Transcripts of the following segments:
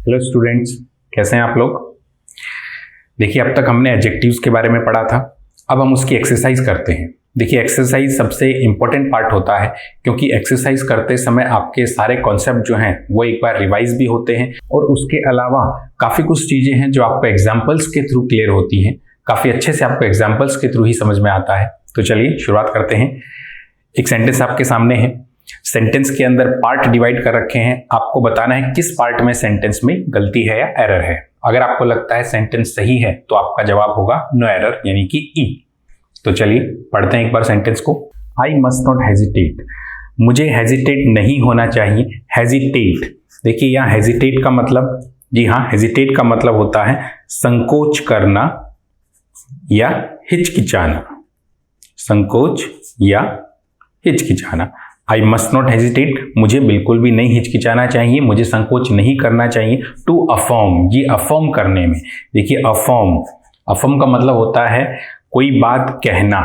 Hello students, कैसे हैं आप लोग। देखिए, अब तक हमने एडजेक्टिव्स के बारे में पढ़ा था। अब हम उसकी एक्सरसाइज करते हैं। देखिए, एक्सरसाइज सबसे इंपॉर्टेंट पार्ट होता है, क्योंकि एक्सरसाइज करते समय आपके सारे कॉन्सेप्ट जो हैं वो एक बार रिवाइज भी होते हैं, और उसके अलावा काफ़ी कुछ चीज़ें हैं जो आपको एग्जाम्पल्स के थ्रू क्लियर होती हैं। काफ़ी अच्छे से आपको एग्जाम्पल्स के थ्रू ही समझ में आता है। तो चलिए शुरुआत करते हैं। एक सेंटेंस आपके सामने है। सेंटेंस के अंदर पार्ट डिवाइड कर रखे हैं। आपको बताना है किस पार्ट में सेंटेंस में गलती है या एरर है। अगर आपको लगता है सेंटेंस सही है तो आपका जवाब होगा नो एरर, यानी कि ई। तो चलिए पढ़ते हैं एक बार सेंटेंस को। आई मस्ट नॉट हेजिटेट, मुझे हेजिटेट नहीं होना चाहिए। हेजिटेट, देखिए यहाँ हेजिटेट का मतलब, जी हाँ, हेजिटेट का मतलब होता है संकोच करना या हिचकिचाना। संकोच या हिचकिचाना। आई मस्ट नॉट हेजिटेट, मुझे बिल्कुल भी नहीं हिचकिचाना चाहिए, मुझे संकोच नहीं करना चाहिए। टू अफर्म, ये अफर्म करने में, देखिए अफर्म का मतलब होता है कोई बात कहना,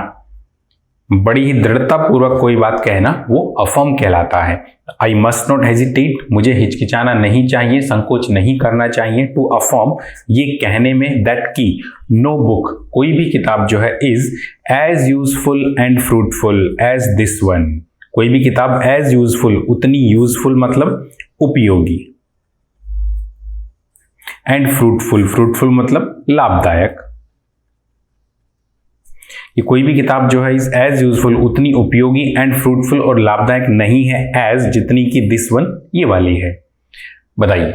बड़ी ही दृढ़ता पूर्वक कोई बात कहना, वो अफर्म कहलाता है। आई मस्ट नॉट हेजिटेट, मुझे हिचकिचाना नहीं चाहिए, संकोच नहीं करना चाहिए। टू अफर्म, ये कहने में दैट की नो बुक, कोई भी किताब जो है, is as useful and fruitful as this one. कोई भी किताब एज यूजफुल, उतनी यूजफुल मतलब उपयोगी, एंड फ्रूटफुल, फ्रूटफुल मतलब लाभदायक। ये कोई भी किताब जो है इज एज यूजफुल, उतनी उपयोगी, एंड फ्रूटफुल और लाभदायक नहीं है एज, जितनी की दिस वन, ये वाली है। बताइए,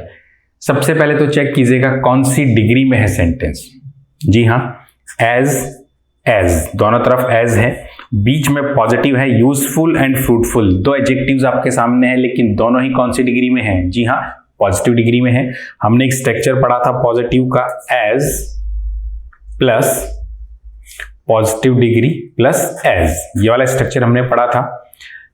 सबसे पहले तो चेक कीजिएगा कौन सी डिग्री में है सेंटेंस। जी हाँ, एज दोनों तरफ एज है, बीच में पॉजिटिव है यूजफुल एंड फ्रूटफुल। दो एडजेक्टिव्स आपके सामने हैं, लेकिन दोनों ही कौन सी डिग्री में हैं? जी हाँ, पॉजिटिव डिग्री में है। हमने एक स्ट्रक्चर पढ़ा था पॉजिटिव का, as plus positive degree plus as, ये वाला स्ट्रक्चर हमने पढ़ा था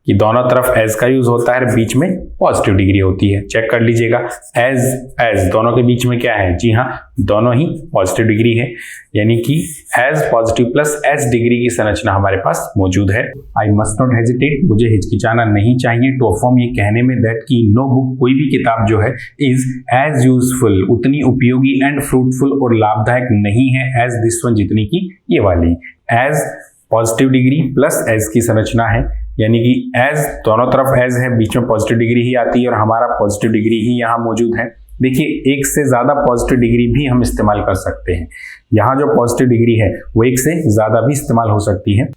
कि दोनों तरफ एज का यूज होता है, बीच में पॉजिटिव डिग्री होती है। चेक कर लीजिएगा, एज दोनों के बीच में क्या है? जी हाँ, दोनों ही पॉजिटिव डिग्री है, यानी कि as positive plus as degree की संरचना हमारे पास मौजूद है। आई मस्ट नॉट हेजिटेट, मुझे हिचकिचाना नहीं चाहिए। टू अफर्म, ये कहने में दैट की नो बुक, कोई भी किताब जो है, इज एज यूजफुल, उतनी उपयोगी, एंड फ्रूटफुल और लाभदायक नहीं है एज दिस वन, जितनी की ये वाली। As positive degree plus as की संरचना है, यानी कि एज दोनों तरफ एज है, बीच में पॉजिटिव डिग्री ही आती है, और हमारा पॉजिटिव डिग्री ही यहाँ मौजूद है। देखिए, एक से ज्यादा पॉजिटिव डिग्री भी हम इस्तेमाल कर सकते हैं। यहाँ जो पॉजिटिव डिग्री है वो एक से ज्यादा भी इस्तेमाल हो सकती है,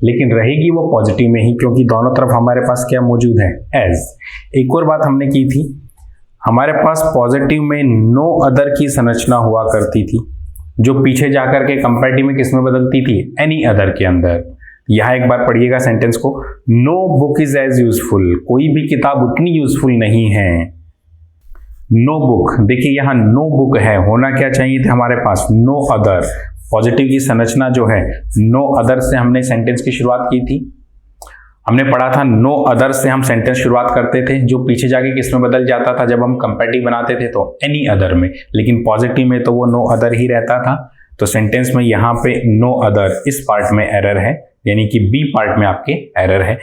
लेकिन रहेगी वो पॉजिटिव में ही, क्योंकि दोनों तरफ हमारे पास क्या मौजूद है? एज। एक और बात हमने की थी, हमारे पास पॉजिटिव में नो अदर की संरचना हुआ करती थी, जो पीछे जाकर के कंपैरेटिव में किस में बदलती थी? एनी अदर के अंदर। यहां एक बार पढ़िएगा सेंटेंस को, no book is as useful, कोई भी किताब उतनी यूजफुल नहीं है। नो बुक, देखिए यहां नो बुक है, होना क्या चाहिए थे हमारे पास? No other. पॉजिटिव की संरचना जो है, नो अदर से हमने सेंटेंस की शुरुआत की थी। हमने पढ़ा था नो अदर से हम सेंटेंस शुरुआत करते थे, जो पीछे जाके किस में बदल जाता था? जब हम कंपैरेटिव बनाते थे तो एनी अदर में, लेकिन पॉजिटिव में तो वो नो अदर ही रहता था। तो सेंटेंस में यहाँ पे नो अदर, इस पार्ट में एरर है, यानी कि बी पार्ट में आपके एरर है।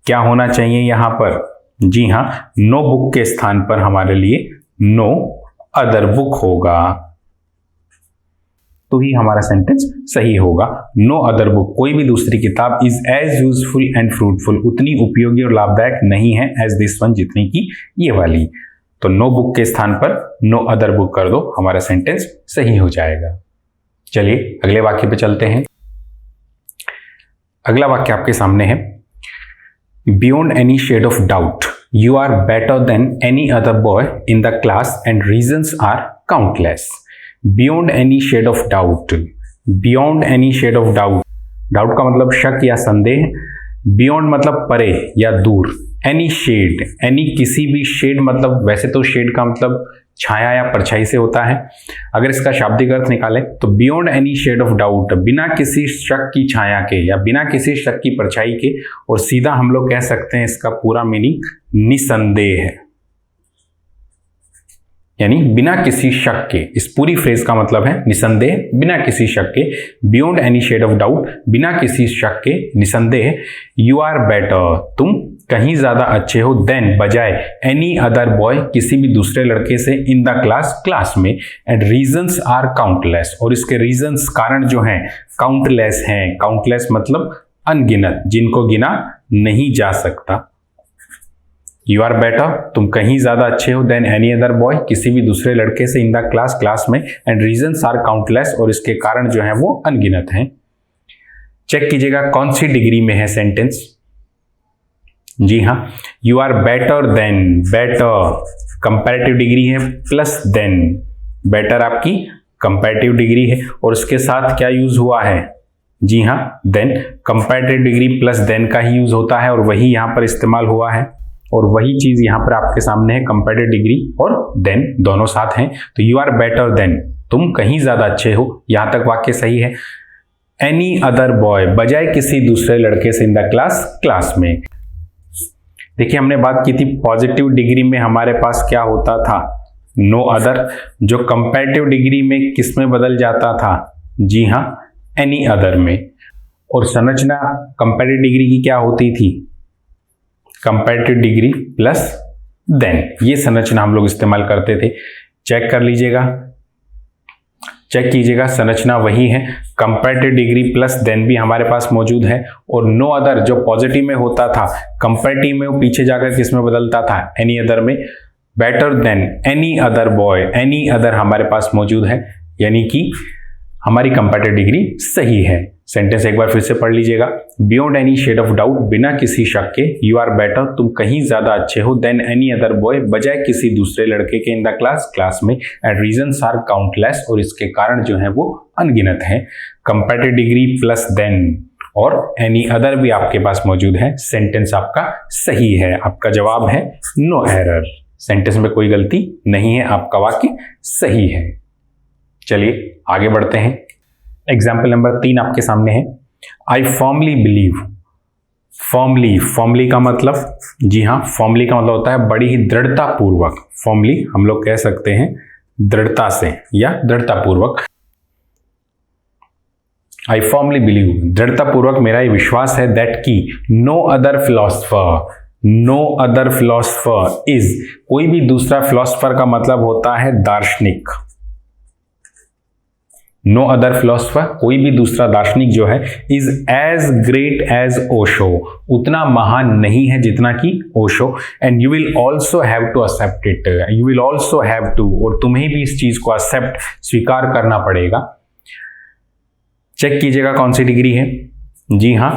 क्या होना चाहिए यहाँ पर? जी हाँ, नो बुक के स्थान पर हमारे लिए नो अदर बुक होगा, तो ही हमारा सेंटेंस सही होगा। नो अदर बुक, कोई भी दूसरी किताब, is as useful and fruitful, उतनी उपयोगी और लाभदायक नहीं है एज दिस वन, जितनी की ये वाली। तो नो बुक के स्थान पर नो अदर बुक कर दो, हमारा सेंटेंस सही हो जाएगा। चलिए अगले वाक्य पे चलते हैं। अगला वाक्य आपके सामने है, beyond any shade of doubt you are better than any other boy in the class and reasons are countless. Beyond any shade of doubt, beyond any shade of doubt, doubt का मतलब शक या संदेह, बियॉन्ड मतलब परे या दूर, any shade, any किसी भी, शेड मतलब, वैसे तो शेड का मतलब छाया या परछाई से होता है, अगर इसका शाब्दिक अर्थ निकालें तो beyond any shade of doubt, बिना किसी शक की छाया के या बिना किसी शक की परछाई के, और सीधा हम लोग कह सकते हैं इसका पूरा मीनिंग निसंदेह है, यानी बिना किसी शक के। इस पूरी फ्रेज का मतलब है निसंदेह, बिना किसी शक के। Beyond any shade of doubt, बिना किसी शक के, निसंदेह। यू आर बेटर, तुम कहीं ज्यादा अच्छे हो देन बजाय एनी अदर बॉय किसी भी दूसरे लड़के से इन द क्लास में। एंड रीजंस आर काउंटलेस, और इसके रीजंस कारण जो हैं काउंटलेस हैं। काउंटलेस मतलब अनगिनत, जिनको गिना नहीं जा सकता। यू आर बेटर, तुम कहीं ज्यादा अच्छे हो देन एनी अदर बॉय किसी भी दूसरे लड़के से इन द क्लास में। एंड रीजंस आर काउंटलेस, और इसके कारण जो है वो अनगिनत हैं। चेक कीजिएगा कौन सी डिग्री में है सेंटेंस। जी हाँ, you are better than, better comparative degree है, प्लस देन, बेटर आपकी कंपैरेटिव डिग्री है, और उसके साथ क्या यूज हुआ है? जी हाँ, than. Comparative degree plus than का ही यूज होता है, और वही यहां पर इस्तेमाल हुआ है, और वही चीज यहां पर आपके सामने है। कंपैरेटिव डिग्री और देन दोनों साथ हैं, तो यू आर बेटर देन, तुम कहीं ज्यादा अच्छे हो। यहां तक वाक्य सही है। एनी अदर बॉय बजाय किसी दूसरे लड़के से इन द क्लास में। देखिए हमने बात की थी पॉजिटिव डिग्री में हमारे पास क्या होता था? नो अदर, जो कंपैरेटिव डिग्री में किस में बदल जाता था? जी हाँ, एनी अदर में। और संरचना कंपैरेटिव डिग्री की क्या होती थी? कंपैरेटिव डिग्री प्लस देन, ये संरचना हम लोग इस्तेमाल करते थे। चेक कर लीजिएगा, चेक कीजिएगा, संरचना वही है। कंपैरेटिव डिग्री प्लस देन भी हमारे पास मौजूद है, और नो अदर जो पॉजिटिव में होता था, कंपैरेटिव में वो पीछे जाकर किस में बदलता था? एनी अदर में। Better than any other boy, any other हमारे पास मौजूद है, यानी कि हमारी कंपैरेटिव डिग्री सही है। सेंटेंस एक बार फिर से पढ़ लीजिएगा। Beyond any shade of doubt, बिना किसी शक के, यू आर बेटर, तुम कहीं ज्यादा अच्छे हो देन एनी अदर बॉय, बजाय किसी दूसरे लड़के के इन द क्लास में। एंड रीजंस आर काउंटलेस, और इसके कारण जो है वो अनगिनत हैं। कंपैरेटिव डिग्री प्लस देन और एनी अदर भी आपके पास मौजूद है। सेंटेंस आपका सही है, आपका जवाब है नो एरर। सेंटेंस में कोई गलती नहीं है, आपका वाक्य सही है। चलिए आगे बढ़ते हैं। एग्जाम्पल नंबर 3 आपके सामने है। आई फॉर्मली बिलीव। फॉर्मली का मतलब, जी हाँ, फॉर्मली का मतलब होता है बड़ी ही दृढ़ता पूर्वक। फॉर्मली हम लोग कह सकते हैं दृढ़ता से या दृढ़ता पूर्वक। आई फॉर्मली बिलीव, दृढ़ता पूर्वक मेरा ये विश्वास है दैट की नो अदर फिलोसफर इज, कोई भी दूसरा फिलोसफर का मतलब होता है दार्शनिक। नो अदर फिलोसफर, कोई भी दूसरा दार्शनिक जो है, is as great as Osho, उतना महान नहीं है जितना कि Osho. And you will also have to accept it, you will also have to, और तुम्हें भी इस चीज को एक्सेप्ट, स्वीकार करना पड़ेगा। चेक कीजिएगा कौन सी डिग्री है। जी हाँ,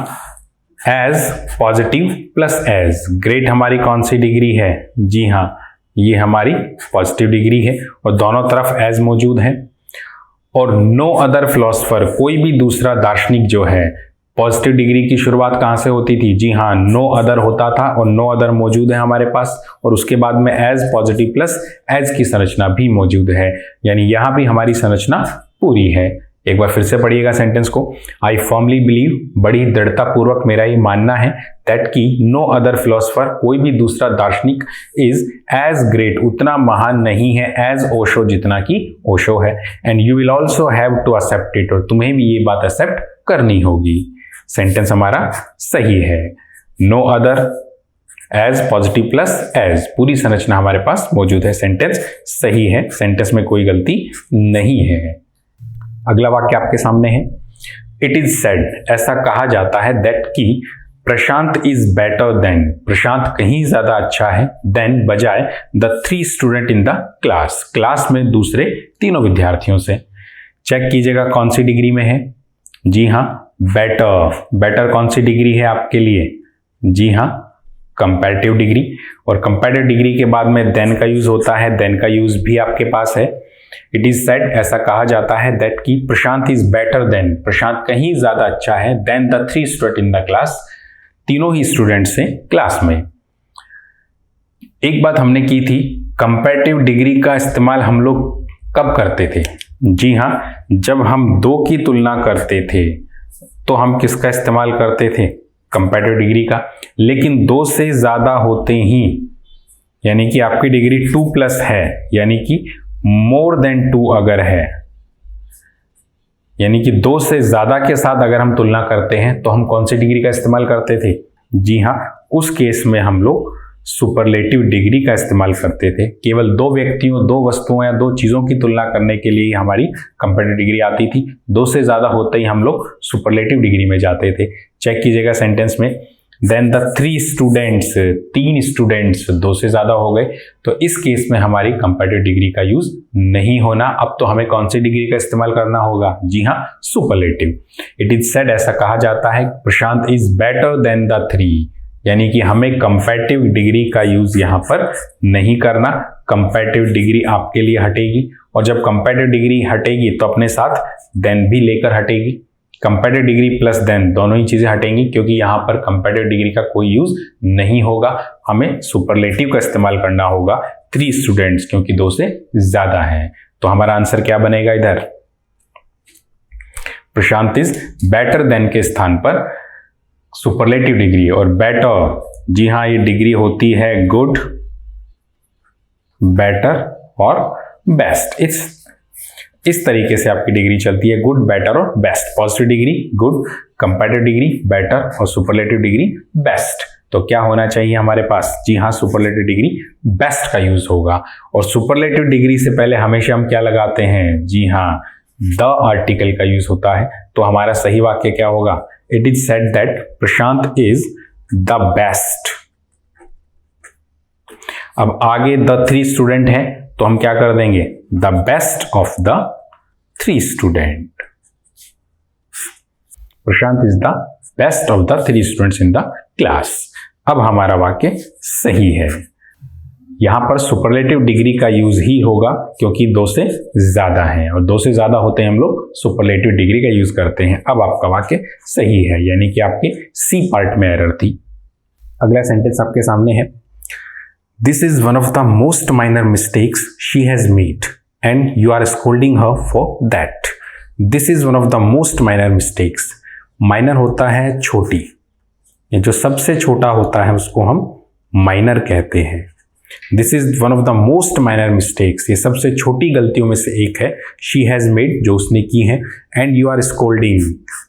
as positive plus as. Great हमारी कौन सी डिग्री है? जी हाँ, ये हमारी पॉजिटिव डिग्री है, और दोनों तरफ एज मौजूद है। और नो अदर फिलोसफर, कोई भी दूसरा दार्शनिक जो है, पॉजिटिव डिग्री की शुरुआत कहां से होती थी? जी हाँ, नो अदर होता था, और नो अदर मौजूद है हमारे पास, और उसके बाद में एज पॉजिटिव प्लस एज की संरचना भी मौजूद है, यानी यहां भी हमारी संरचना पूरी है। एक बार फिर से पढ़िएगा सेंटेंस को। आई फर्मली बिलीव, बड़ी दृढ़ता पूर्वक मेरा ये मानना है, दैट की नो अदर फिलोसफर, कोई भी दूसरा दार्शनिक, इज एज ग्रेट, उतना महान नहीं है, एज ओशो, जितना कि ओशो है। And you will also have to accept it, और तुम्हें भी ये बात एक्सेप्ट करनी होगी। सेंटेंस हमारा सही है। No other, as positive plus as, पूरी संरचना हमारे पास मौजूद है। सेंटेंस सही है, सेंटेंस में कोई गलती नहीं है। अगला वाक्य आपके सामने है। इट इज सेड, ऐसा कहा जाता है, दैट की Prashant is better than, Prashant कहीं ज्यादा अच्छा है, देन बजाय the 3 student in the class में दूसरे तीनों विद्यार्थियों से। चेक कीजिएगा कौन सी डिग्री में है। जी हाँ, बेटर कौन सी डिग्री है आपके लिए? जी हाँ, कंपैरेटिव डिग्री, और कंपैरेटिव डिग्री के बाद में देन का यूज होता है, देन का यूज भी आपके पास है। इट इज सेड, ऐसा कहा जाता है, दैट की Prashant is better than, Prashant कहीं ज्यादा अच्छा है, than the 3 student in the class, तीनों ही स्टूडेंट्स से क्लास में। एक बात हमने की थी, कंपैरेटिव डिग्री का इस्तेमाल हम लोग कब करते थे? जी हाँ, जब हम 2 की तुलना करते थे तो हम किसका इस्तेमाल करते थे? कंपैरेटिव डिग्री का। लेकिन 2 से ज्यादा होते ही, यानी कि आपकी डिग्री 2+ है, यानी कि मोर देन 2 अगर है, यानी कि 2 से ज्यादा के साथ अगर हम तुलना करते हैं तो हम कौन सी डिग्री का इस्तेमाल करते थे? जी हाँ, उस केस में हम लोग सुपरलेटिव डिग्री का इस्तेमाल करते थे। केवल दो व्यक्तियों, दो वस्तुओं या दो चीज़ों की तुलना करने के लिए हमारी कंपैरेटिव डिग्री आती थी। दो से ज़्यादा होते ही हम लोग सुपरलेटिव डिग्री में जाते थे। चेक कीजिएगा सेंटेंस में, देन द 3 स्टूडेंट्स, 3 स्टूडेंट्स, दो से ज़्यादा हो गए, तो इस केस में हमारी कंपैरेटिव डिग्री का यूज नहीं होना। अब तो हमें कौन सी डिग्री का इस्तेमाल करना होगा? जी हाँ, सुपरलेटिव। इट इज सेड, ऐसा कहा जाता है, प्रशांत इज बेटर देन द 3, यानी कि हमें कंपैरेटिव डिग्री का यूज यहाँ पर नहीं करना। कंपैरेटिव डिग्री आपके लिए हटेगी, और जब कंपैरेटिव डिग्री हटेगी तो अपने साथ देन भी लेकर हटेगी। कंपैरेटिव डिग्री प्लस देन दोनों ही चीजें हटेंगी, क्योंकि यहाँ पर कंपैरेटिव डिग्री का कोई यूज नहीं होगा। हमें सुपरलेटिव का इस्तेमाल करना होगा 3 स्टूडेंट्स, क्योंकि 2 से ज्यादा हैं। तो हमारा आंसर क्या बनेगा इधर? प्रशांत इज बेटर देन के स्थान पर सुपरलेटिव डिग्री, और बेटर, जी हाँ, ये डिग्री होती है गुड, बेटर और बेस्ट। इस तरीके से आपकी डिग्री चलती है, गुड, बेटर और best. Positive degree good, comparative degree better और सुपरलेटिव डिग्री बेस्ट। तो क्या होना चाहिए हमारे पास? जी हाँ, सुपरलेटिव डिग्री बेस्ट का यूज होगा। और सुपरलेटिव डिग्री से पहले हमेशा हम क्या लगाते हैं? जी हाँ, द आर्टिकल का यूज होता है। तो हमारा सही वाक्य क्या होगा? It is said that Prashant is the best। अब आगे the 3 स्टूडेंट हैं, तो हम क्या कर देंगे? The best of the 3 student. Prashant is the best of the 3 students in the class। अब हमारा वाक्य सही है। यहां पर सुपरलेटिव डिग्री का यूज ही होगा, क्योंकि 2 से ज्यादा है, और 2 से ज्यादा होते हैं हम लोग सुपरलेटिव डिग्री का यूज करते हैं। अब आपका वाक्य सही है, यानी कि आपके सी पार्ट में एरर थी। अगला सेंटेंस आपके सामने है, this is one of the most minor mistakes she has made and you are scolding her for that. This is one of the most minor mistakes. Minor होता है छोटी, जो सबसे छोटा होता है उसको हम माइनर कहते हैं। This is one of the most minor mistakes, ये सबसे छोटी गलतियों में से एक है। शी हैज मेड, जो उसने की है, एंड यू आर स्कोल्डिंग,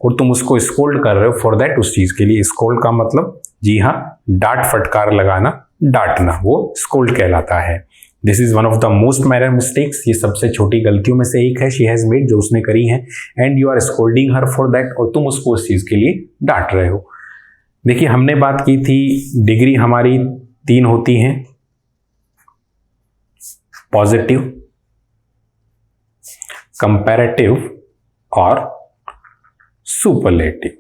और तुम उसको स्कोल्ड कर रहे हो फॉर दैट, उस चीज के लिए। स्कोल्ड का मतलब, जी हाँ, डांट फटकार लगाना, डांटना, वो स्कोल्ड कहलाता है। This is one of the most minor mistakes, ये सबसे छोटी गलतियों में से एक है। शी हैज मेड, जो उसने करी है, and you are scolding her for that, और तुम उसको उस चीज के लिए डांट रहे हो। देखिए, हमने बात की थी डिग्री हमारी 3 होती हैं, पॉजिटिव, कंपैरेटिव और सुपरलेटिव।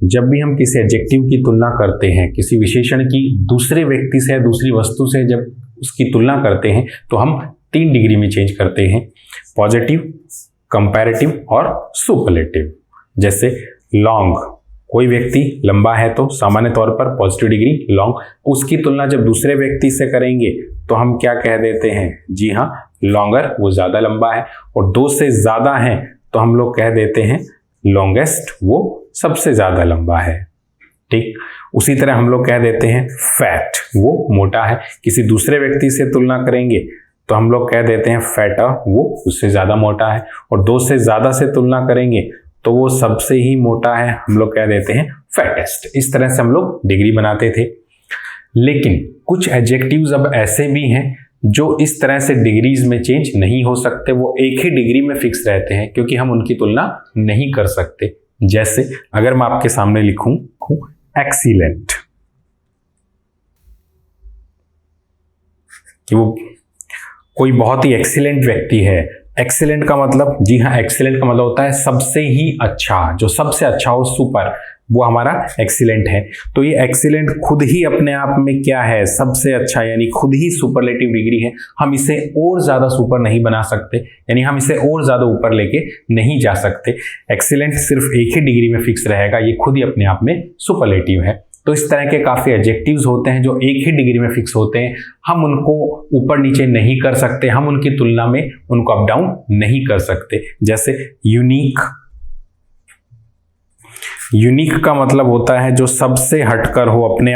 जब भी हम किसी एडजेक्टिव की तुलना करते हैं, किसी विशेषण की दूसरे व्यक्ति से या दूसरी वस्तु से जब उसकी तुलना करते हैं, तो हम 3 डिग्री में चेंज करते हैं, पॉजिटिव, कंपैरेटिव और सुपरलेटिव। जैसे लॉन्ग, कोई व्यक्ति लंबा है तो सामान्य तौर पर पॉजिटिव डिग्री लॉन्ग, उसकी तुलना जब दूसरे व्यक्ति से करेंगे तो हम क्या कह देते हैं? जी हाँ, लॉन्गर, वो ज्यादा लंबा है। और 2 से ज्यादा है तो हम लोग कह देते हैं लॉन्गेस्ट, वो सबसे ज्यादा लंबा है। ठीक, उसी तरह हम लोग कह देते हैं फैट, वो मोटा है। किसी दूसरे व्यक्ति से तुलना करेंगे तो हम लोग कह देते हैं फैटर, वो उससे ज्यादा मोटा है। और 2 से ज्यादा से तुलना करेंगे तो वो सबसे ही मोटा है, हम लोग कह देते हैं फैटेस्ट। इस तरह से हम लोग डिग्री बनाते थे। लेकिन कुछ एडजेक्टिव्स अब ऐसे भी हैं जो इस तरह से डिग्रीज में चेंज नहीं हो सकते, वो एक ही डिग्री में फिक्स रहते हैं, क्योंकि हम उनकी तुलना नहीं कर सकते। जैसे अगर मैं आपके सामने लिखूं एक्सीलेंट, कि वो कोई बहुत ही एक्सीलेंट व्यक्ति है। एक्सीलेंट का मतलब, जी हाँ, एक्सीलेंट का मतलब होता है सबसे ही अच्छा, जो सबसे अच्छा हो, सुपर, वो हमारा एक्सीलेंट है। तो ये एक्सीलेंट खुद ही अपने आप में क्या है? सबसे अच्छा, यानी खुद ही सुपरलेटिव डिग्री है। हम इसे और ज्यादा सुपर नहीं बना सकते, यानी हम इसे और ज्यादा ऊपर लेके नहीं जा सकते। एक्सीलेंट सिर्फ एक ही डिग्री में फिक्स रहेगा, ये खुद ही अपने आप में सुपरलेटिव है। तो इस तरह के काफी एडजेक्टिव्स होते हैं जो एक ही डिग्री में फिक्स होते हैं, हम उनको ऊपर नीचे नहीं कर सकते, हम उनकी तुलना में उनको अप डाउन नहीं कर सकते। जैसे यूनिक, यूनिक का मतलब होता है जो सबसे हटकर हो, अपने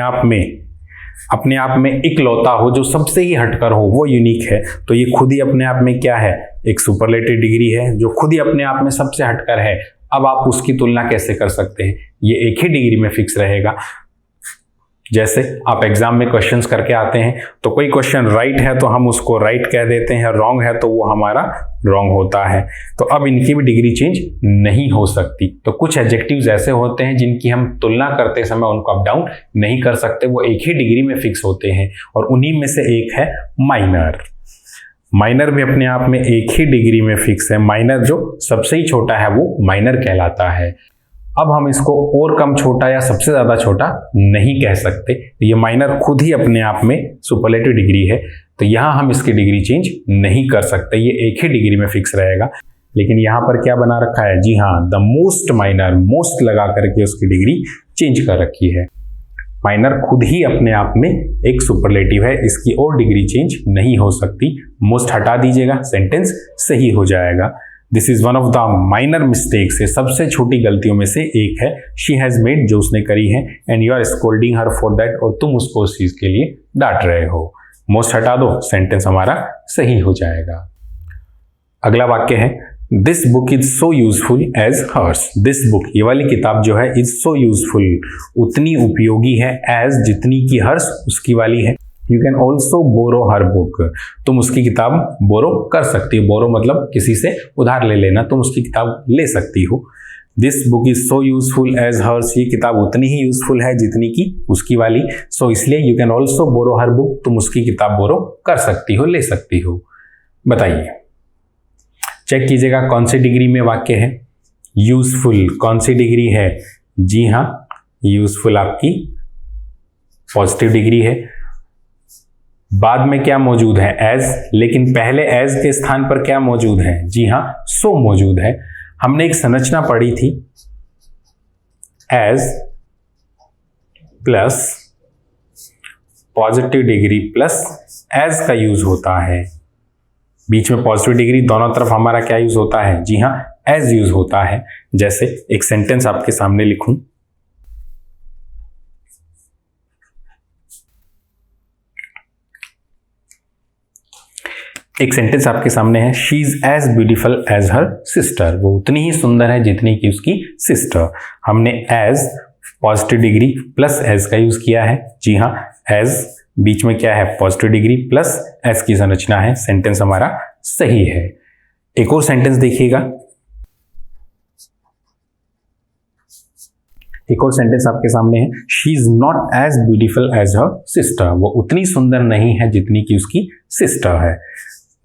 आप में इकलौता हो, जो सबसे ही हटकर हो, वो यूनिक है। तो ये खुद ही अपने आप में क्या है? एक सुपरलेटिव डिग्री है, जो खुद ही अपने आप में सबसे हटकर है। अब आप उसकी तुलना कैसे कर सकते हैं? ये एक ही डिग्री में फिक्स रहेगा। जैसे आप एग्जाम में क्वेश्चंस करके आते हैं तो कोई क्वेश्चन राइट है तो हम उसको राइट कह देते हैं, रॉन्ग है तो वो हमारा रॉन्ग होता है। तो अब इनकी भी डिग्री चेंज नहीं हो सकती। तो कुछ एडजेक्टिव्स ऐसे होते हैं जिनकी हम तुलना करते समय उनको अप डाउन नहीं कर सकते, वो एक ही डिग्री में फिक्स होते हैं और उन्हीं में से एक है माइनर। माइनर भी अपने आप में एक ही डिग्री में फिक्स है। माइनर जो सबसे ही छोटा है वो माइनर कहलाता है। अब हम इसको और कम छोटा या सबसे ज्यादा छोटा नहीं कह सकते। ये माइनर खुद ही अपने आप में सुपरलेटिव डिग्री है, तो यहां हम इसकी डिग्री चेंज नहीं कर सकते, ये एक ही डिग्री में फिक्स रहेगा। लेकिन यहां पर क्या बना रखा है, जी हाँ, द मोस्ट माइनर, मोस्ट लगा करके उसकी डिग्री चेंज कर रखी है। माइनर खुद ही अपने आप में एक सुपरलेटिव है, इसकी और डिग्री चेंज नहीं हो सकती। मोस्ट हटा दीजिएगा, सेंटेंस सही हो जाएगा। This is one of the minor mistakes, ये सबसे छोटी गलतियों में से एक है, शी हैज मेड, जो उसने करी है, and you are scolding her for that, और तुम उसको उस चीज के लिए डांट रहे हो। मोस्ट हटा दो, सेंटेंस हमारा सही हो जाएगा। अगला वाक्य है, this book is so useful as hers. This book, ये वाली किताब जो है, इज सो यूजफुल, उतनी उपयोगी है, एज, जितनी की हर्स उसकी वाली है। You can also borrow her book, तुम उसकी किताब बोरो कर सकती हो। बोरो मतलब किसी से उधार ले लेना, तुम उसकी किताब ले सकती हो। This book is so useful as hers, ये किताब उतनी ही यूजफुल है जितनी की उसकी वाली। सो इसलिए you can also borrow her book, तुम उसकी किताब बोरो कर सकती हो, ले सकती हो। बताइए, चेक कीजिएगा कौन सी डिग्री में वाक्य है। यूजफुल कौन सी डिग्री है, जी हाँ, यूजफुल आपकी पॉजिटिव डिग्री है। बाद में क्या मौजूद है, एज, लेकिन पहले एज के स्थान पर क्या मौजूद है, जी हाँ, सो मौजूद है। हमने एक संरचना पढ़ी थी, as plus positive degree plus as का यूज होता है। बीच में पॉजिटिव डिग्री, दोनों तरफ हमारा क्या यूज होता है, जी हाँ, एज यूज होता है। जैसे एक सेंटेंस आपके सामने लिखूं, एक सेंटेंस आपके सामने है, she is as beautiful as her sister, वो उतनी ही सुंदर है जितनी की उसकी सिस्टर। हमने as positive degree plus as का यूज किया है, जी हाँ, एज बीच में क्या है, पॉजिटिव डिग्री प्लस एज की संरचना है, सेंटेंस हमारा सही है। एक और सेंटेंस देखिएगा, एक और सेंटेंस आपके सामने है, she is not as beautiful as her sister, वो उतनी सुंदर नहीं है जितनी की उसकी सिस्टर है।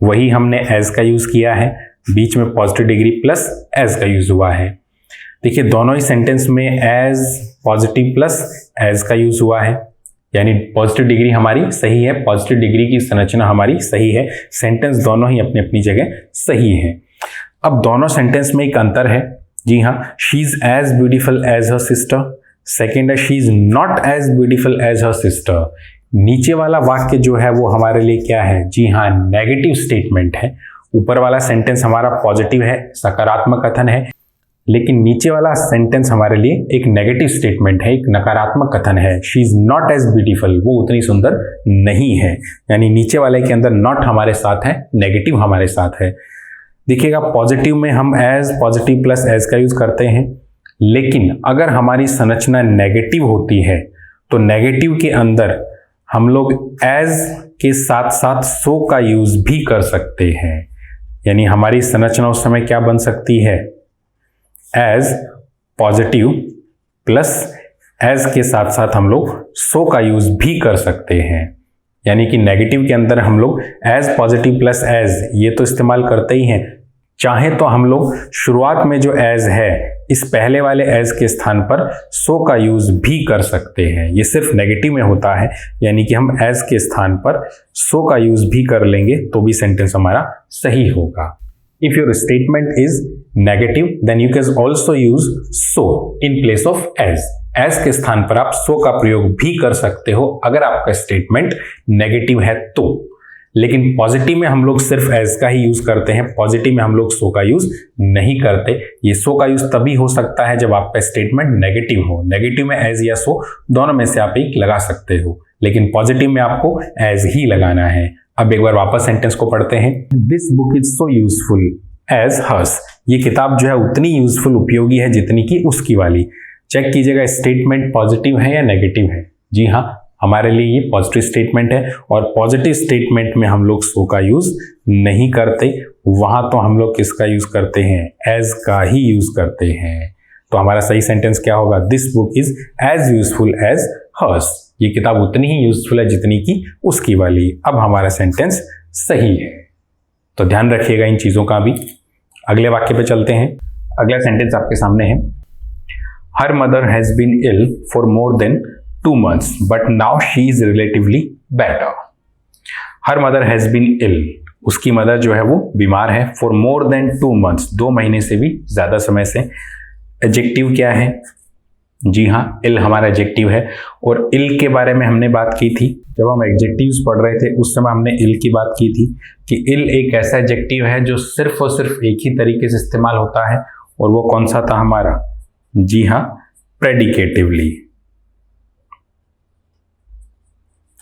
वही हमने एज का यूज किया है, बीच में पॉजिटिव डिग्री प्लस एज का यूज हुआ है। देखिए दोनों ही सेंटेंस में एज पॉजिटिव प्लस एज का यूज हुआ है, यानी पॉजिटिव डिग्री हमारी सही है, पॉजिटिव डिग्री की संरचना हमारी सही है, सेंटेंस दोनों ही अपनी अपनी जगह सही है। अब दोनों सेंटेंस में एक अंतर है, जी हाँ, she is as beautiful as her sister, second है she is not as beautiful as her sister. नीचे वाला वाक्य जो है वो हमारे लिए क्या है, जी हाँ, नेगेटिव स्टेटमेंट है। ऊपर वाला सेंटेंस हमारा पॉजिटिव है, सकारात्मक कथन है, लेकिन नीचे वाला सेंटेंस हमारे लिए एक नेगेटिव स्टेटमेंट है, एक नकारात्मक कथन है। She is not as beautiful, वो उतनी सुंदर नहीं है, यानी नीचे वाले के अंदर नॉट हमारे साथ है, नेगेटिव हमारे साथ है। देखिएगा पॉजिटिव में हम एज पॉजिटिव प्लस एज का यूज करते हैं, लेकिन अगर हमारी संरचना नेगेटिव होती है तो नेगेटिव के अंदर हम लोग एज के साथ साथ सो का यूज भी कर सकते हैं, यानी हमारी संरचना उस समय क्या बन सकती है, एज पॉजिटिव प्लस एज के साथ साथ हम लोग सो का यूज भी कर सकते हैं। यानी कि नेगेटिव के अंदर हम लोग एज पॉजिटिव प्लस एज ये तो इस्तेमाल करते ही हैं, चाहे तो हम लोग शुरुआत में जो एज है इस पहले वाले एज के स्थान पर सो का यूज भी कर सकते हैं। ये सिर्फ नेगेटिव में होता है, यानी कि हम एज के स्थान पर सो का यूज भी कर लेंगे तो भी सेंटेंस हमारा सही होगा। If your statement is negative then you can also use so in place of as. As के स्थान पर आप सो का प्रयोग भी कर सकते हो अगर आपका स्टेटमेंट नेगेटिव है तो, लेकिन पॉजिटिव में हम लोग सिर्फ एज का ही यूज करते हैं, पॉजिटिव में हम लोग सो का यूज नहीं करते। ये सो का यूज तभी हो सकता है जब आपका स्टेटमेंट नेगेटिव हो। नेगेटिव में एज या सो दोनों में से आप एक लगा सकते हो, लेकिन पॉजिटिव में आपको एज ही लगाना है। अब एक बार वापस सेंटेंस को पढ़ते हैं, this book is so useful as hers, ये किताब जो है उतनी यूजफुल उपयोगी है जितनी की उसकी वाली। चेक कीजिएगा स्टेटमेंट पॉजिटिव है या नेगेटिव है, जी हाँ, हमारे लिए ये पॉजिटिव स्टेटमेंट है और पॉजिटिव स्टेटमेंट में हम लोग सो का यूज नहीं करते, वहां तो हम लोग किसका यूज करते हैं, एज का ही यूज करते हैं। तो हमारा सही सेंटेंस क्या होगा, this book is as useful as hers. ये किताब उतनी ही यूजफुल है जितनी की उसकी वाली। अब हमारा सेंटेंस सही है, तो ध्यान रखिएगा इन चीजों का भी। अगले वाक्य पे चलते हैं। अगला सेंटेंस आपके सामने है, her mother has been ill for more than 2 months but now she is relatively better। Her mother has been ill, उसकी मदर जो है वो बीमार है, फॉर मोर देन 2 months, 2 महीने से भी ज्यादा समय से। एडजेक्टिव क्या है, जी हाँ, इल हमारा एडजेक्टिव है। और इल के बारे में हमने बात की थी, जब हम एडजेक्टिव्स पढ़ रहे थे उस समय हमने इल की बात की थी कि इल एक ऐसा एडजेक्टिव है जो सिर्फ और सिर्फ एक ही तरीके से इस्तेमाल होता है, और वो कौन सा था हमारा, जी हाँ, प्रेडिकेटिवली।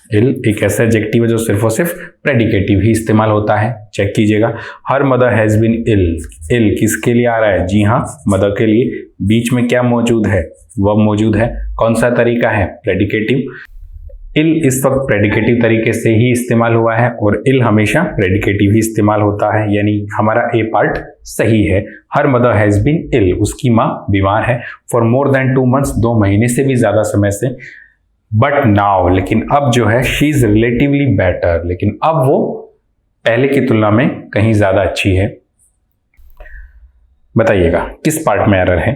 इल एक ऐसा एडजेक्टिव है जो सिर्फ और सिर्फ प्रेडिकेटिव ही इस्तेमाल होता है। चेक कीजिएगा, her mother has been ill, ill किसके लिए आ रहा है, जी हाँ, मदर के लिए। बीच में क्या मौजूद है, वर्ब मौजूद है, कौन सा तरीका है, प्रेडिकेटिव। इल इस वक्त प्रेडिकेटिव तरीके से ही इस्तेमाल हुआ है और इल हमेशा प्रेडिकेटिव ही इस्तेमाल होता है, यानी हमारा ए पार्ट सही है। Her mother has been ill, उसकी माँ बीमार है, फॉर मोर देन 2 months, 2 महीने से भी ज्यादा समय से। बट नाउ, लेकिन अब जो है, शी इज रिलेटिवली बेटर, लेकिन अब वो पहले की तुलना में कहीं ज्यादा अच्छी है। बताइएगा किस पार्ट में एरर है।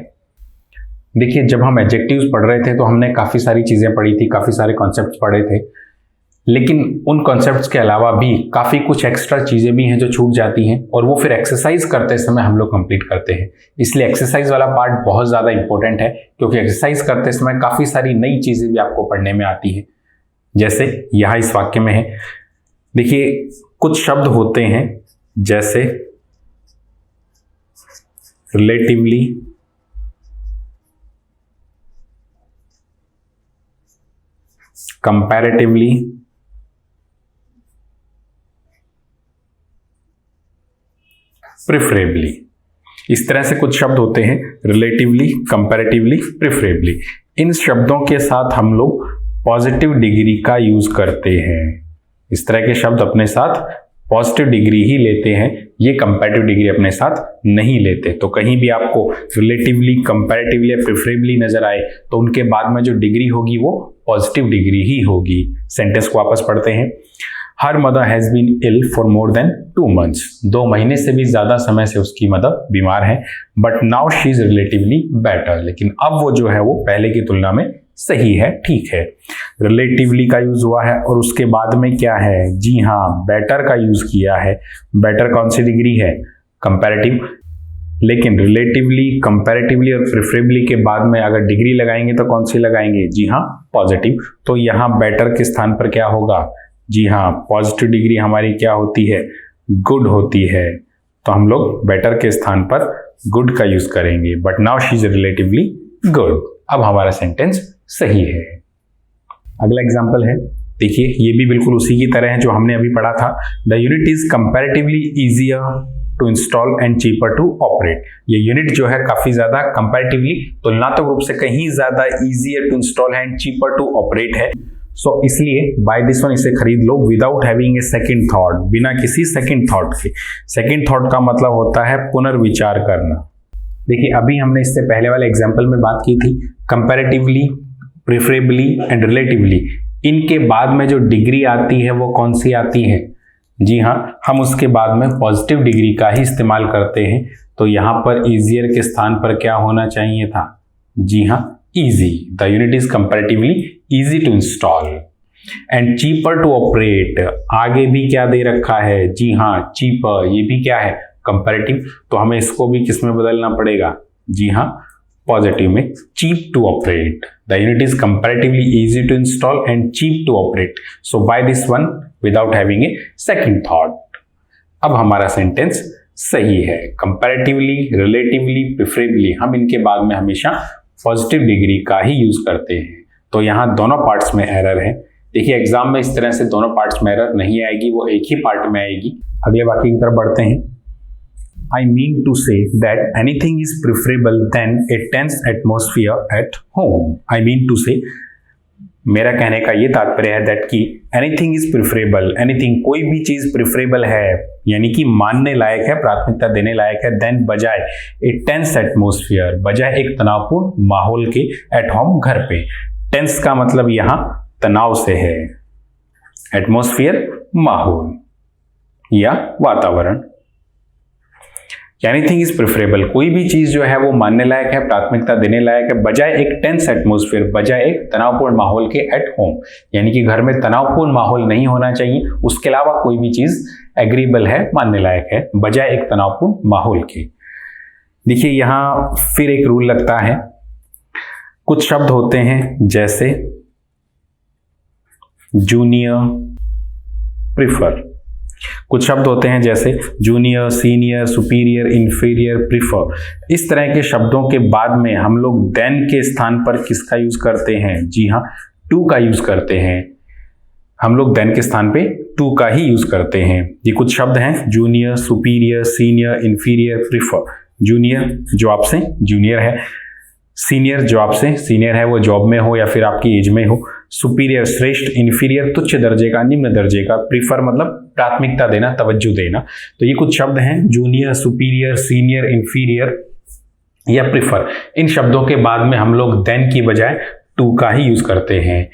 देखिए, जब हम एडजेक्टिव्स पढ़ रहे थे तो हमने काफी सारी चीजें पढ़ी थी, काफी सारे कॉन्सेप्ट्स पढ़े थे, लेकिन उन कॉन्सेप्ट्स के अलावा भी काफी कुछ एक्स्ट्रा चीजें भी हैं जो छूट जाती हैं, और वो फिर एक्सरसाइज करते समय हम लोग कंप्लीट करते हैं। इसलिए एक्सरसाइज वाला पार्ट बहुत ज्यादा इंपॉर्टेंट है, क्योंकि एक्सरसाइज करते समय काफी सारी नई चीजें भी आपको पढ़ने में आती है। जैसे यहां इस वाक्य में है, देखिए कुछ शब्द होते हैं जैसे रिलेटिवली, कंपैरेटिवली, प्रिफरेबली। इस तरह से कुछ शब्द होते हैं, रिलेटिवली, कंपैरेटिवली, प्रिफरेबली। इन शब्दों के साथ हम लोग पॉजिटिव डिग्री का यूज करते हैं। इस तरह के शब्द अपने साथ पॉजिटिव डिग्री ही लेते हैं, ये कंपैरेटिव डिग्री अपने साथ नहीं लेते। तो कहीं भी आपको रिलेटिवली, कंपैरेटिवली या प्रिफरेबली नजर आए तो उनके बाद में जो डिग्री होगी वो पॉजिटिव डिग्री ही होगी। सेंटेंस को वापस पढ़ते हैं, her mother has been ill for more than 2 months, 2 महीने से भी ज्यादा समय से उसकी मदर बीमार है। But now she is relatively better, लेकिन अब वो जो है वो पहले की तुलना में सही है, ठीक है। रिलेटिवली का यूज हुआ है और उसके बाद में क्या है, जी हाँ, बेटर का यूज किया है। बेटर कौन सी डिग्री है, कंपैरेटिव। लेकिन रिलेटिवली, कंपैरेटिवली और प्रेफरेबली के बाद में अगर डिग्री लगाएंगे तो कौन सी लगाएंगे, जी हाँ, पॉजिटिव। तो यहाँ बेटर के स्थान पर क्या होगा, जी हाँ, पॉजिटिव डिग्री हमारी क्या होती है, गुड होती है। तो हम लोग बेटर के स्थान पर गुड का यूज करेंगे। But now she is relatively good. अब हमारा सेंटेंस सही है। अगला एग्जांपल है, देखिए ये भी बिल्कुल उसी की तरह है जो हमने अभी पढ़ा था। The unit is comparatively easier to install and cheaper to operate. ये यूनिट जो है काफी ज्यादा कंपैरेटिवली, तुलनात्मक रूप से कहीं ज्यादा easier to install and cheaper to operate है। सो इसलिए बाय दिस वन इसे खरीद लो without having a second thought, बिना किसी सेकंड थॉट के। सेकंड थॉट का मतलब होता है पुनर्विचार करना। देखिए अभी हमने इससे पहले वाले एग्जांपल में बात की थी कंपैरेटिवली, प्रेफरेबली एंड रिलेटिवली। इनके बाद में जो डिग्री आती है वो कौन सी आती है, जी हाँ, हम उसके बाद में पॉजिटिव डिग्री का ही इस्तेमाल करते हैं। तो यहां पर इजियर के स्थान पर क्या होना चाहिए था, जी हाँ, easy. The unit is comparatively easy to install and cheaper to operate. आगे भी क्या दे रखा है, जी हाँ, cheaper, ये भी क्या है, comparative। तो हमें इसको भी किस में बदलना पड़ेगा, जी हाँ, पॉजिटिव में, cheap to operate. The unit is comparatively easy to install and cheap to operate. So buy this one without having a second thought. अब हमारा सेंटेंस सही है। कंपैरेटिवली, रिलेटिवली, प्रेफरेबली, हम इनके बाद में हमेशा पॉजिटिव डिग्री का ही यूज करते हैं। तो यहाँ दोनों पार्ट्स में एरर है। देखिए एग्जाम में इस तरह से दोनों पार्ट्स में एरर नहीं आएगी, वो एक ही पार्ट में आएगी। अगले वाक्य की तरफ बढ़ते हैं। I mean to say that anything is preferable than a tense atmosphere at home. I mean to say, मेरा कहने का ये तात्पर्य है दैट कि एनीथिंग इज प्रिफरेबल, एनीथिंग कोई भी चीज प्रिफरेबल है यानी कि मानने लायक है, प्राथमिकता देने लायक है, देन बजाय ए टेंस एटमोस्फियर, बजाय एक तनावपूर्ण माहौल के एट होम घर पे। टेंस का मतलब यहां तनाव से है, एटमोस्फियर माहौल या वातावरण। एनीथिंग इज प्रिफरेबल, कोई भी चीज जो है वो मानने लायक है, प्राथमिकता देने लायक है, बजाय एक टेंस एटमोस्फियर, बजाय एक तनावपूर्ण माहौल के एट होम, यानी कि घर में तनावपूर्ण माहौल नहीं होना चाहिए। उसके अलावा कोई भी चीज एग्रीबल है, मानने लायक है, बजाय एक तनावपूर्ण माहौल के। देखिए यहां फिर एक रूल लगता है, कुछ शब्द होते हैं जैसे जूनियर, प्रिफर, कुछ शब्द होते हैं जैसे junior, senior, superior, inferior, prefer. इस तरह के शब्दों के बाद में हम लोग देन के स्थान पर किसका यूज करते हैं? जी हाँ, टू का यूज करते हैं। हम लोग देन के स्थान पे टू का ही यूज करते हैं। ये कुछ शब्द हैं junior, superior, senior, inferior, prefer. Junior जो आपसे जूनियर है, सीनियर जो आपसे सीनियर है, वो जॉब में हो या फिर आपकी एज में हो, सुपीरियर श्रेष्ठ, इंफीरियर तुच्छ दर्जे का, निम्न दर्जे का, प्रीफर मतलब प्राथमिकता देना, तवज्जो देना। तो ये कुछ शब्द हैं जूनियर, सुपीरियर, सीनियर, इंफीरियर या प्रीफर। इन शब्दों के बाद में हम लोग देन की बजाय टू का ही यूज करते हैं।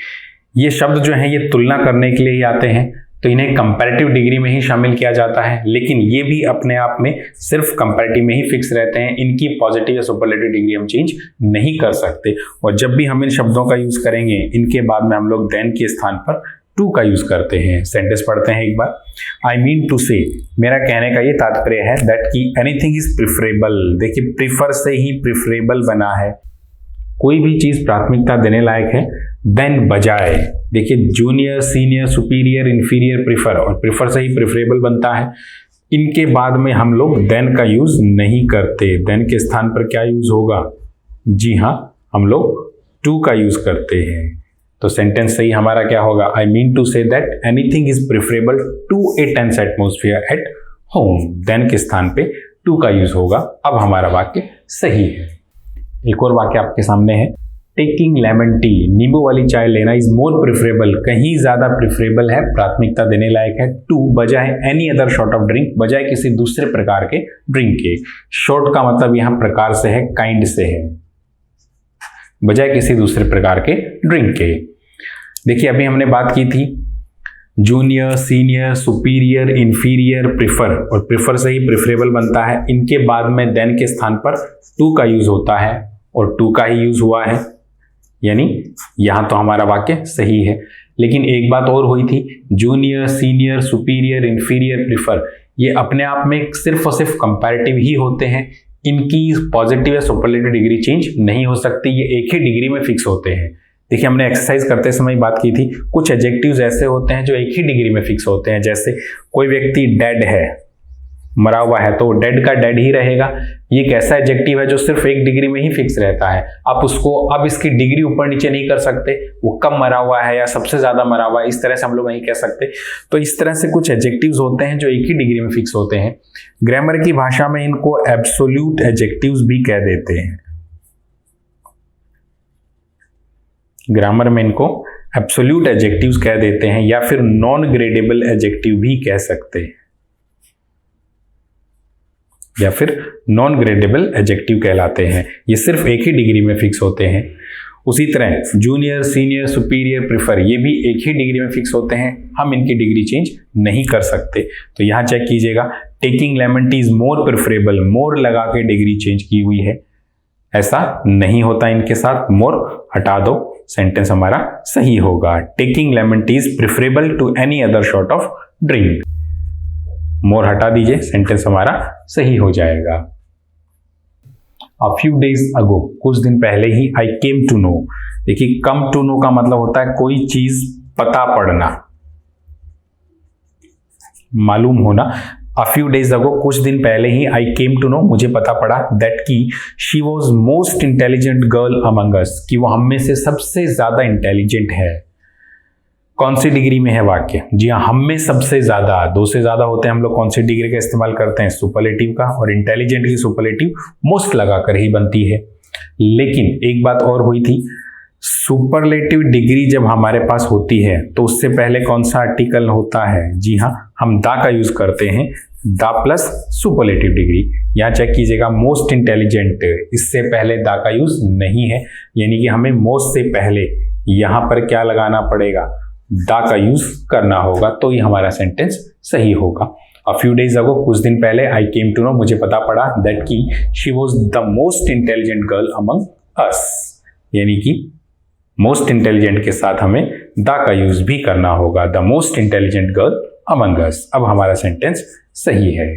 ये शब्द जो हैं ये तुलना करने के लिए ही आते हैं, तो इन्हें कंपैरेटिव डिग्री में ही शामिल किया जाता है, लेकिन ये भी अपने आप में सिर्फ कंपैरेटिव में ही फिक्स रहते हैं। इनकी पॉजिटिव या सुपरलेटिव डिग्री हम चेंज नहीं कर सकते। और जब भी हम इन शब्दों का यूज करेंगे, इनके बाद में हम लोग देन के स्थान पर टू का यूज करते हैं। सेंटेंस पढ़ते हैं एक बार। आई मीन टू से, मेरा कहने का ये तात्पर्य है दैट कि एनीथिंग इज प्रिफरेबल। देखिए प्रिफर से ही प्रिफरेबल बना है, कोई भी चीज प्राथमिकता देने लायक है, देन बजाय। देखिए junior, senior, superior, inferior, prefer, और प्रिफर से ही प्रिफरेबल बनता है। इनके बाद में हम लोग देन का यूज नहीं करते। देन के स्थान पर क्या यूज होगा? जी हाँ, हम लोग टू का यूज करते हैं। तो सेंटेंस सही हमारा क्या होगा? I mean to say that anything is preferable to a tense atmosphere at home. Than के स्थान पे टू का यूज होगा। अब हमारा वाक्य सही है। एक और वाक्य आपके सामने है, टेकिंग लेमन टी, नींबू वाली चाय लेना इज मोर प्रिफरेबल, कहीं ज्यादा प्रिफरेबल है, प्राथमिकता देने लायक है, टू बजाय any other short of drink, बजाय किसी दूसरे प्रकार के ड्रिंक के। शॉर्ट का मतलब यहां प्रकार से है, काइंड से है, बजाय किसी दूसरे प्रकार के ड्रिंक के। देखिए अभी हमने बात की थी junior, senior, superior, inferior, prefer, और प्रिफर से ही प्रिफरेबल बनता है। इनके बाद में देन के स्थान पर टू का यूज होता है और टू का ही यूज हुआ है, यानी यहां तो हमारा वाक्य सही है। लेकिन एक बात और हुई थी, junior, senior, superior, inferior, prefer, ये अपने आप में सिर्फ और सिर्फ कंपैरेटिव ही होते हैं। इनकी पॉजिटिव या सुपरलेटिव डिग्री चेंज नहीं हो सकती, ये एक ही डिग्री में फिक्स होते हैं। देखिए हमने एक्सरसाइज करते समय बात की थी, कुछ एडजेक्टिव्स ऐसे होते हैं जो एक ही डिग्री में फिक्स होते हैं। जैसे कोई व्यक्ति डेड है, मरा हुआ है, तो डेड का डेड ही रहेगा। ये एक ऐसा एडजेक्टिव है जो सिर्फ एक डिग्री में ही फिक्स रहता है। आप उसको अब इसकी डिग्री ऊपर नीचे नहीं कर सकते, वो कम मरा हुआ है या सबसे ज्यादा मरा हुआ है, इस तरह से हम लोग नहीं कह सकते। तो इस तरह से कुछ एडजेक्टिव्स होते हैं जो एक ही डिग्री में फिक्स होते हैं। ग्रामर की भाषा में इनको एब्सोल्यूट एडजेक्टिव्स भी कह देते हैं। ग्रामर में इनको एब्सोल्यूट एडजेक्टिव्स कह देते हैं, या फिर नॉन ग्रेडेबल एडजेक्टिव भी कह सकते हैं, या फिर नॉन ग्रेडेबल एडजेक्टिव कहलाते हैं। ये सिर्फ एक ही डिग्री में फिक्स होते हैं। उसी तरह जूनियर, सीनियर, सुपीरियर, प्रिफर, ये भी एक ही डिग्री में फिक्स होते हैं, हम इनकी डिग्री चेंज नहीं कर सकते। तो यहां चेक कीजिएगा, taking lemon tea is more preferable, more लगा के डिग्री चेंज की हुई है, ऐसा नहीं होता इनके साथ, मोर हटा दो, सेंटेंस हमारा सही होगा। Taking lemon tea is preferable to any other sort of drink, more हटा दीजिए, सेंटेंस हमारा सही हो जाएगा। अ फ्यू डेज अगो, कुछ दिन पहले ही, आई केम टू नो। देखिए कम टू नो का मतलब होता है कोई चीज पता पड़ना, मालूम होना। अ फ्यू डेज अगो, कुछ दिन पहले ही, आई केम टू नो, मुझे पता पड़ा, दैट की she was most intelligent girl among us, कि वो हम में से सबसे ज्यादा इंटेलिजेंट है। कौन सी डिग्री में है वाक्य? जी हाँ, हम में सबसे ज्यादा, दो से ज्यादा होते हैं, हम लोग कौन सी डिग्री का इस्तेमाल करते हैं? सुपरलेटिव का, और इंटेलिजेंट की सुपरलेटिव मोस्ट लगाकर ही बनती है। लेकिन एक बात और हुई थी, सुपरलेटिव डिग्री जब हमारे पास होती है तो उससे पहले कौन सा आर्टिकल होता है? जी हाँ, हम दा का यूज करते हैं, दा प्लस सुपरलेटिव डिग्री। यहाँ चेक कीजिएगा, मोस्ट इंटेलिजेंट, इससे पहले दा का यूज नहीं है, यानी कि हमें मोस्ट से पहले यहाँ पर क्या लगाना पड़ेगा? दा का यूज करना होगा, तो ये हमारा सेंटेंस सही होगा। अ फ्यू डेज अगो, कुछ दिन पहले, आई केम टू नो, मुझे पता पड़ा, दैट की she was the most intelligent girl among us, यानी कि मोस्ट इंटेलिजेंट के साथ हमें द का यूज भी करना होगा, the most intelligent girl among us. अब हमारा सेंटेंस सही है।